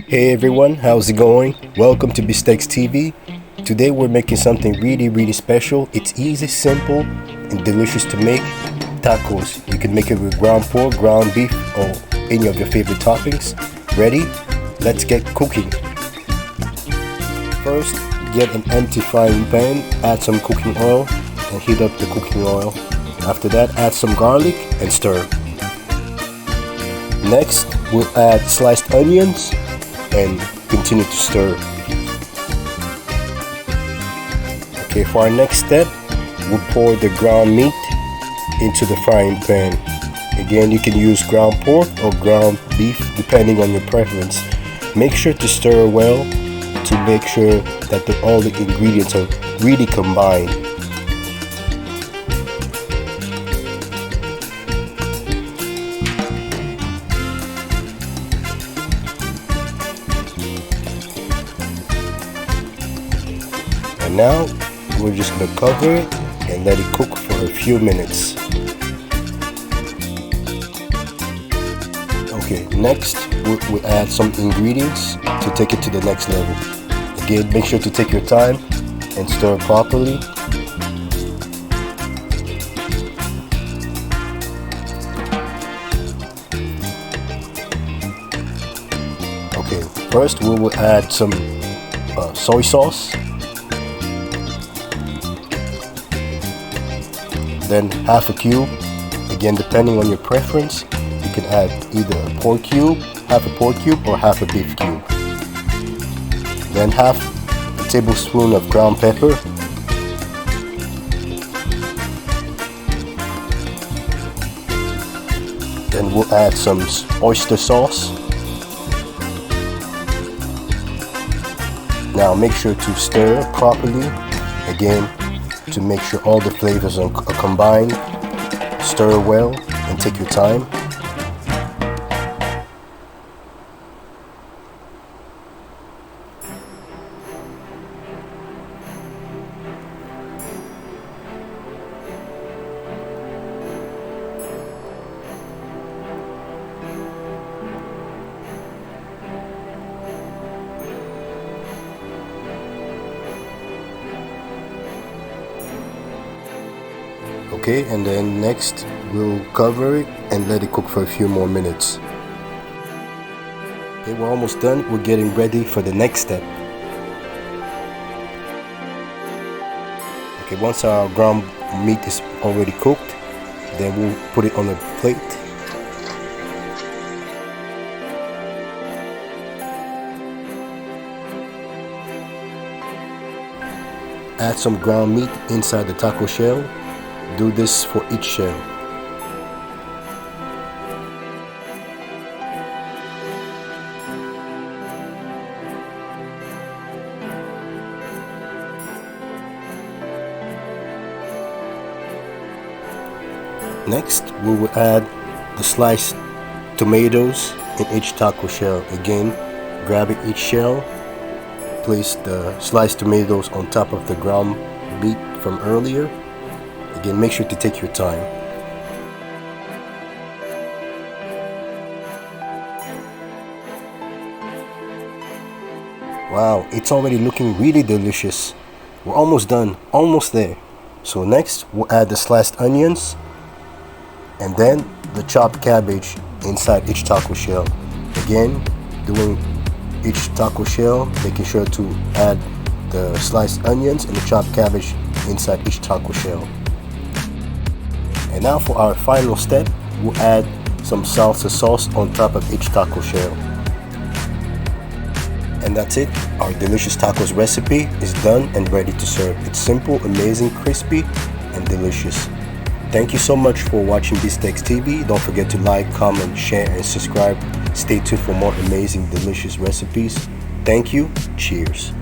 Hey everyone, how's it going? Welcome to Bistégs TV. Today we're making something really special. It's easy, simple, and delicious to make. Tacos. You can make it with ground pork, ground beef, or any of your favorite toppings. Ready? Let's get cooking. First, get an empty frying pan, add some cooking oil, and heat up the cooking oil. After that, add some garlic and stir. Next, we'll add sliced onions and continue to stir. Okay, for our next step, we'll pour the ground meat into the frying pan. Again, you can use ground pork or ground beef depending on your preference. Make sure to stir well to make sure that all the ingredients are really combined. And now we're just going to cover it and let it cook for a few minutes. Okay, next we'll add some ingredients to take it to the next level. Again, make sure to take your time and stir properly. Okay, first we will add some soy sauce. Then half a cube. Again, depending on your preference, you can add either a pork cube, half a pork cube, or half a beef cube. Then half a tablespoon of ground pepper. Then we'll add some oyster sauce. Now make sure to stir properly. Again, to make sure all the flavors are combined. Stir well and take your time. Okay, and then next we'll cover it and let it cook for a few more minutes. Okay, we're almost done. We're getting ready for the next step. Okay, once our ground meat is already cooked, then we'll put it on a plate. Add some ground meat inside the taco shell. Do this for each shell. Next, we will add the sliced tomatoes in each taco shell. Again, grab each shell, place the sliced tomatoes on top of the ground meat from earlier. Again, make sure to take your time. Wow, it's already looking really delicious. We're almost done, almost there. So next, we'll add the sliced onions and then the chopped cabbage inside each taco shell. Again, doing each taco shell, making sure to add the sliced onions and the chopped cabbage inside each taco shell. And now for our final step, we'll add some salsa sauce on top of each taco shell. And that's it. Our delicious tacos recipe is done and ready to serve. It's simple, amazing, crispy, and delicious. Thank you so much for watching Bistégs TV. Don't forget to like, comment, share, and subscribe. Stay tuned for more amazing, delicious recipes. Thank you. Cheers.